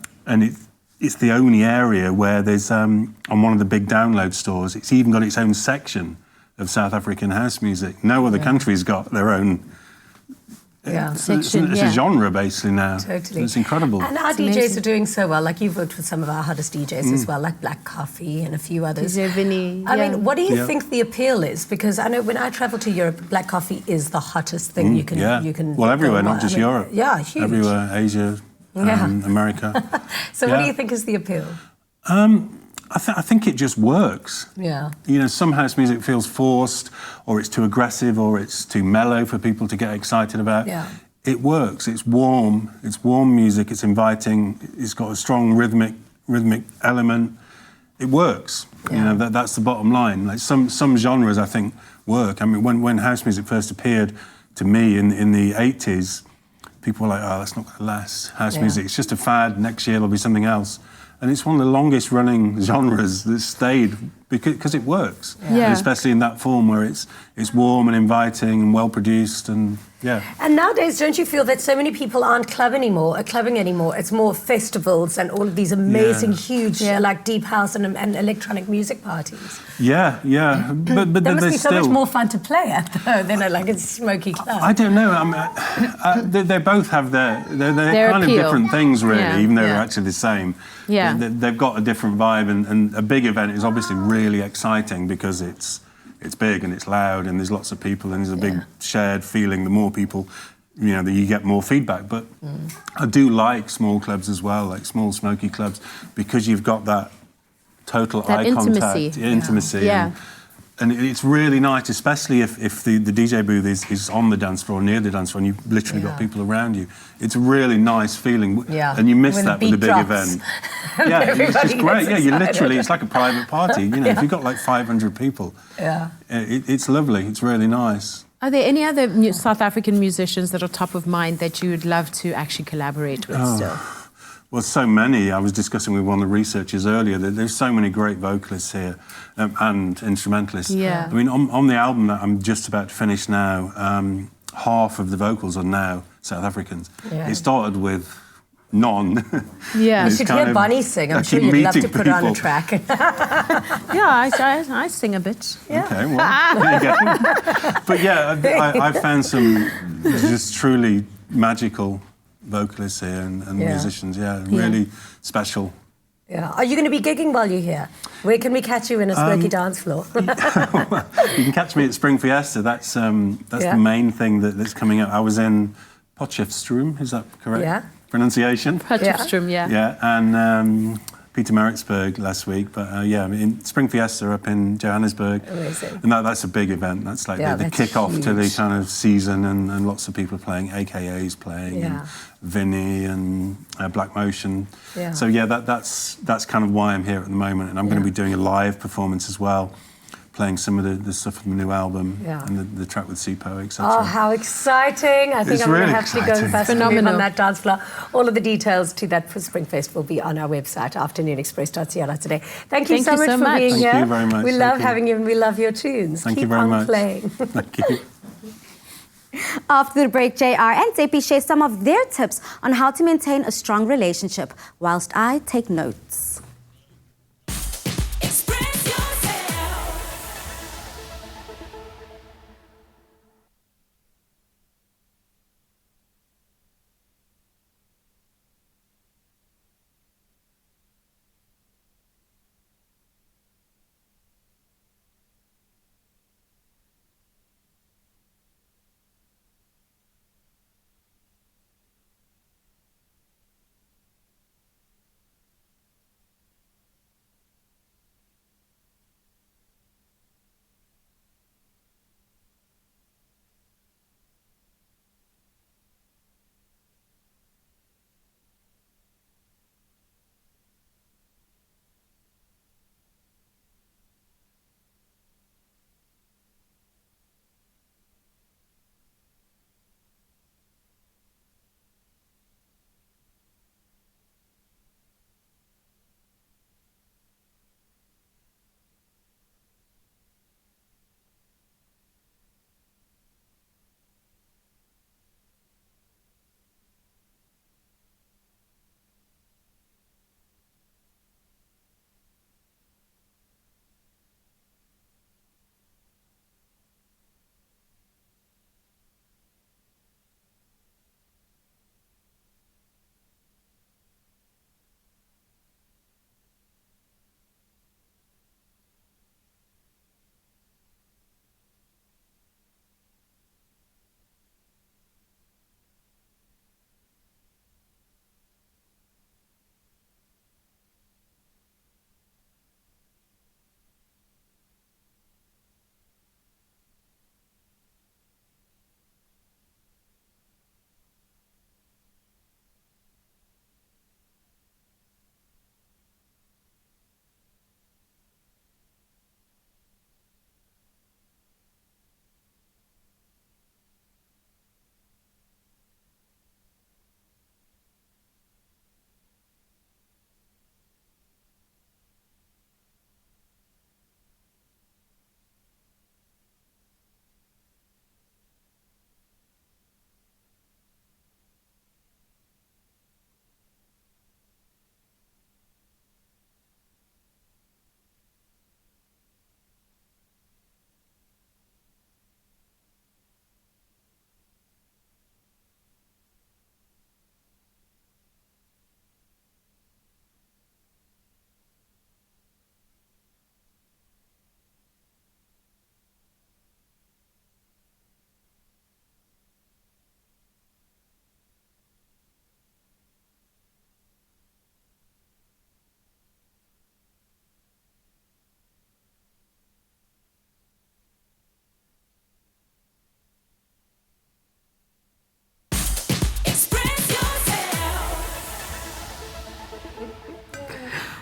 S12: it's the only area where there's, on one of the big download stores, it's even got its own section of South African house music. No other country's got their own section. It's a genre basically now.
S1: Totally.
S12: It's incredible.
S1: And our DJs are doing so well. Like you've worked with some of our hottest DJs as well, like Black Coffee and a few others.
S2: DJ Vinny.
S1: I mean, what do you think the appeal is? Because I know when I travel to Europe, Black Coffee is the hottest thing you can.
S12: Well, everywhere, not just Europe.
S1: Yeah, huge.
S12: Everywhere, Asia, America.
S1: So what do you think is the appeal?
S12: I think it just works.
S1: Yeah.
S12: You know, some house music feels forced, or it's too aggressive, or it's too mellow for people to get excited about.
S1: Yeah.
S12: It works. It's warm. It's warm music. It's inviting. It's got a strong rhythmic element. It works. Yeah. You know, that's the bottom line. Like some genres, I think, work. I mean, when house music first appeared to me in the 80s, people were like, "Oh, that's not going to last. House music. It's just a fad. Next year there'll be something else." And it's one of the longest running genres that stayed because it works. Yeah. And especially in that form where it's warm and inviting and well produced and
S1: And nowadays, don't you feel that so many people aren't clubbing anymore? It's more festivals and all of these amazing, huge, like deep house and electronic music parties.
S12: Yeah. But
S1: that must be so
S12: still
S1: much more fun to play at, though, than like a smoky club.
S12: I don't know. I mean, they both have their kind
S2: appeal.
S12: of different things, really, even though they're actually the same.
S2: Yeah.
S12: They've got a different vibe, and a big event is obviously really exciting because it's big and it's loud and there's lots of people and there's a big shared feeling. The more people, you know, that you get more feedback. But I do like small clubs as well, like small smoky clubs, because you've got that total eye contact, intimacy.
S2: Yeah.
S12: And it's really nice, especially if the DJ booth is on the dance floor, near the dance floor, and you've literally got people around you. It's a really nice feeling. Yeah. And you miss that with a big event. Yeah, it's just great. Yeah, you literally, it's like a private party. You know, if you've got like 500 people, it's lovely. It's really nice.
S2: Are there any other South African musicians that are top of mind that you would love to actually collaborate with still?
S12: Well, so many. I was discussing with one of the researchers earlier that there's so many great vocalists here and instrumentalists.
S2: Yeah.
S12: I mean, on the album that I'm just about to finish now, half of the vocals are now South Africans. Yeah. It started with none.
S1: Yeah. You should hear Bonnie sing. I'm sure you'd love to put her on a track.
S2: I sing a bit.
S12: Yeah. Okay, well, there you go. But yeah, I found some just truly magical vocalists here and musicians, really special.
S1: Yeah. Are you going to be gigging while you're here? Where can we catch you in a smoky dance floor?
S12: You can catch me at Spring Fiesta. That's the main thing that's coming up. I was in Potchefstroom, is that correct pronunciation?
S2: Potchefstroom,
S12: Yeah, and Peter Maritzburg last week, but in Spring Fiesta up in Johannesburg.
S1: Amazing.
S12: And that's a big event. That's like the kick-off to the kind of season, and lots of people playing, AKA's playing, and Vinny and Black Motion. Yeah. So that's kind of why I'm here at the moment, and I'm going to be doing a live performance as well, playing some of the stuff from the new album and the track with Siba, etc.
S1: Oh, how exciting. I think
S12: It's
S1: I'm going
S12: really
S1: to have to go and fast move on that dance floor. All of the details to that Spring Fest will be on our website, afternoonexpress.co today. Thank you so much for being here.
S12: Thank you very much.
S1: We love having you and we love your tunes.
S12: Thank you very much.
S1: Keep on playing.
S12: Thank you.
S3: After the break, JR and Tshepi share some of their tips on how to maintain a strong relationship whilst I take notes.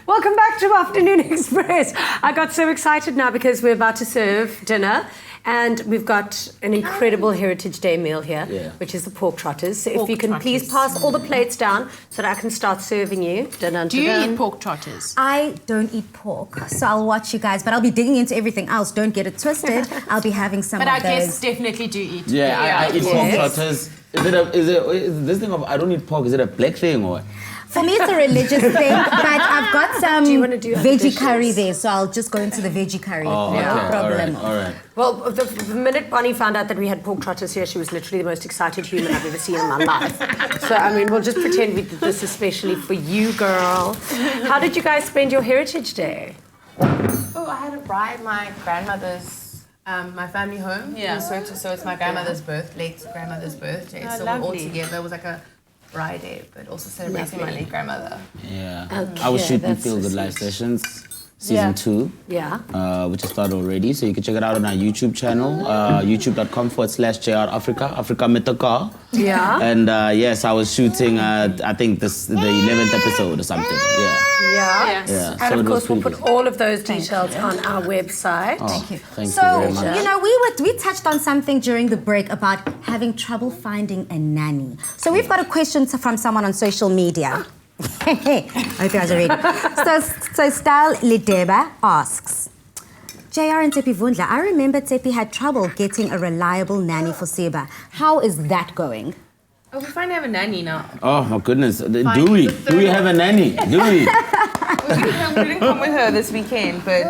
S1: Welcome back to Afternoon Express. I got so excited now because we're about to serve dinner. And we've got an incredible Heritage Day meal here, which is the pork trotters. So if you can please pass all the plates down so that I can start serving you dinner.
S2: Do you eat pork trotters?
S3: I don't eat pork, so I'll watch you guys, but I'll be digging into everything else. Don't get it twisted. I'll be having some of those.
S2: But our guests definitely do eat.
S7: I eat pork trotters. Is this thing of I don't eat pork, is it a black thing or?
S3: For me, it's a religious thing, but I've got some veggie curry there, so I'll just go into the veggie curry.
S7: Oh,
S3: no
S7: okay.
S3: problem.
S7: All right.
S1: Well, the minute Bonnie found out that we had pork trotters here, she was literally the most excited human I've ever seen in my life. So, I mean, we'll just pretend we did this especially for you, girl. How did you guys spend your Heritage Day?
S8: Oh, I had a bride, my grandmother's, my family home in Soweto, so it's my grandmother's late grandmother's birthday. So we're all together. It was like a bride day, but also celebrating my late grandmother.
S7: Yeah.
S1: Okay,
S7: I was shooting Feel Good Live Sessions, season 2.
S1: Yeah.
S7: Which has started already. So you can check it out on our YouTube channel, youtube.com/JR Africa, Africa with the car.
S1: Yeah.
S7: And yes, I was shooting, I think the 11th episode or something.
S1: Yeah.
S7: Yeah.
S1: And
S7: So
S1: of
S7: it was
S1: course, we'll
S7: pretty
S1: put all of those details on our website.
S7: Oh,
S3: Thank you.
S7: Thank
S3: So,
S7: you very much.
S3: you know, we touched on something during the break about having trouble finding a nanny. So we've got a question from someone on social media. I hope you guys are ready. So Style Lideba asks, JR and Tshepi Vundla, I remember Tshepi had trouble getting a reliable nanny for Siba. How is that going?
S8: Oh, we finally have a nanny now.
S7: Oh my goodness. Do we? Do we have a nanny? Do we?
S8: We didn't come with her this weekend, but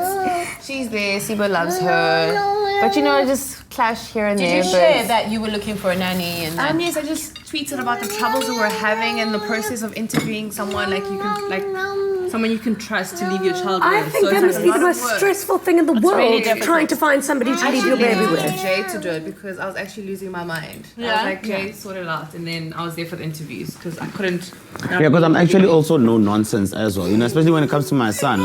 S8: she's there. Siba loves her. But you know, just clash here and there.
S2: Did you share that you were looking for a nanny? And
S8: yes, I just tweeted about the troubles that we're having and the process of interviewing someone someone you can trust to leave your child with.
S1: I think that must be the most stressful thing in the world,
S8: really
S1: trying to find somebody to leave your baby with.
S8: Jay to do it because I was actually losing my mind. I was like, Jay, sort it out, and then I was there for the interviews because I couldn't.
S7: Yeah, because I'm actually also no nonsense as well. You know, especially when it comes to my son.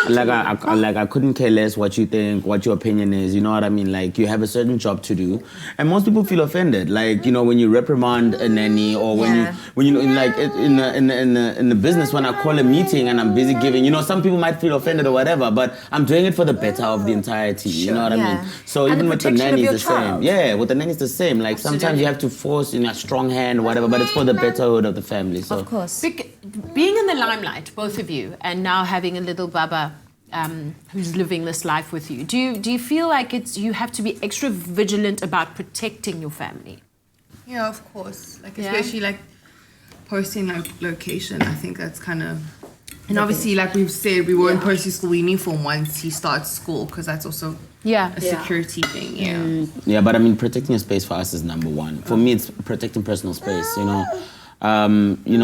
S7: I couldn't care less what you think, what your opinion is. You know what I mean? Like, you have a certain job to do, and most people feel offended. Like, you know, when you reprimand a nanny, or when you like in the business, when I call a meeting and I'm busy giving, you know, some people might feel offended or whatever, but I'm doing it for the better of the entirety. You know what I mean? So
S1: And
S7: even
S1: the
S7: with the
S1: protection of
S7: nanny,
S1: your
S7: it's the same.
S1: child.
S7: Yeah, with the nanny, it's the same. Like, sometimes you have to force in a strong hand or whatever, but it's for the betterhood of the family. So.
S3: Of course.
S2: being in the limelight, both of you, and now having a little baba who's living this life with you, do you feel like you have to be extra vigilant about protecting your family?
S8: Yeah, of course. Like, especially like posting like location. I think that's kind of. And obviously, like we've said, we won't post his school uniform once he starts school because that's also a security thing.
S7: Yeah, but I mean, protecting your space for us is number one. For me, it's protecting personal space. You know,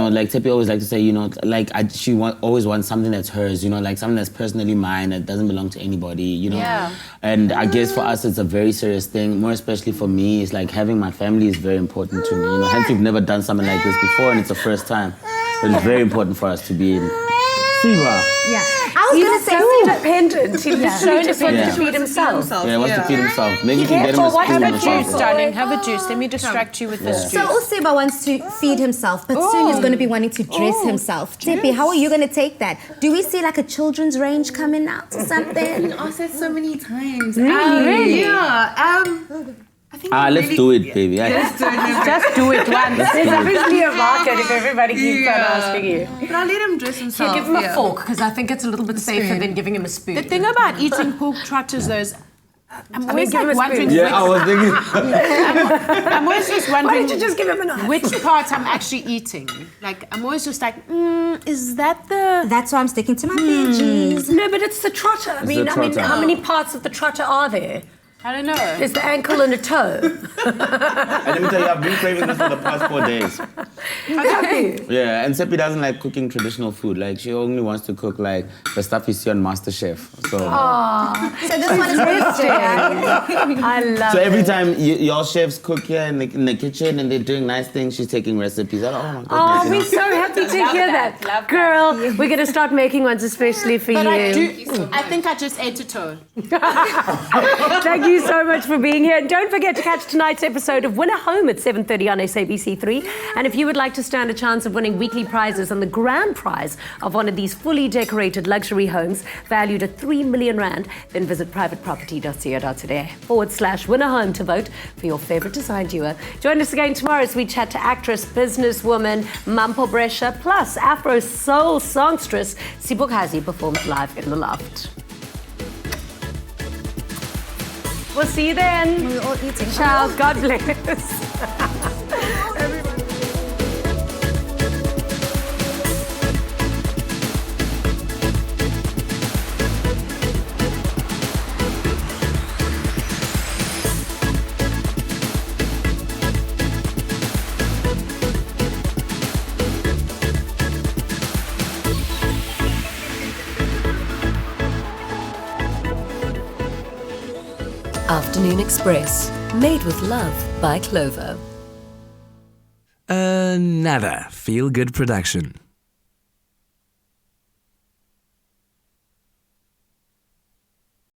S7: like Tshepi always like to say, you know, like she always wants something that's hers. You know, like something that's personally mine that doesn't belong to anybody. You know, and I guess for us, it's a very serious thing. More especially for me, it's like having my family is very important to me. You know, hence we've never done something like this before, and it's the first time. But it's very important for us to be in. Siba.
S3: Yeah. I was going to say
S1: independent. He literally just wants to feed himself.
S7: Yeah, he wants to feed himself. Maybe you can get him a spoon.
S2: Have a juice, darling. Have a juice. Let me distract you with this juice.
S3: So Siba wants to feed himself, but soon he's going to be wanting to dress himself. Tshepi, how are you going to take that? Do we see like a children's range coming out or something?
S8: I said so many times.
S1: Really?
S8: Yeah. I think
S7: let's do it, baby.
S1: Just do it once. There's obviously a market if everybody keeps on asking you.
S8: But I'll let him dress himself.
S1: Give him a fork, because I think it's a little bit safer than giving him a spoon.
S2: The thing about eating pork trotters, though, is I'm always like wondering.
S7: Yeah, I was thinking.
S2: I'm always just wondering.
S1: Why don't you just give him a knife?
S2: Which part I'm actually eating? Like, I'm always just like, is that the?
S3: That's why I'm sticking to my veggies.
S1: No, but it's the trotter. I mean, how many parts of the trotter are there?
S2: I don't know.
S1: There's the ankle and a toe.
S7: And let me tell you, I've been craving this for the past 4 days. Yeah, and Tshepi doesn't like cooking traditional food. Like, she only wants to cook like the stuff you see on MasterChef. So,
S3: So this one is interesting.
S1: I love
S7: so every time your chefs cook here in the kitchen and they're doing nice things, she's taking recipes. Oh my goodness.
S1: Oh, we're so happy to hear that. Girl, we're going to start making ones especially for you.
S2: I think I just ate a toe.
S1: Thank you you so much for being here. And don't forget to catch tonight's episode of Winner Home at 7:30 on SABC3. And if you would like to stand a chance of winning weekly prizes and the grand prize of one of these fully decorated luxury homes valued at 3 million rand, then visit privateproperty.co.za/winner home to vote for your favorite design duo. Join us again tomorrow as we chat to actress, businesswoman Mampo Brescia, plus Afro soul songstress Siba performs live in the loft. We'll see you then.
S3: We're all eating.
S1: Ciao. God bless.
S9: Afternoon Express, made with love by Clover.
S13: Nada. Feel Good production.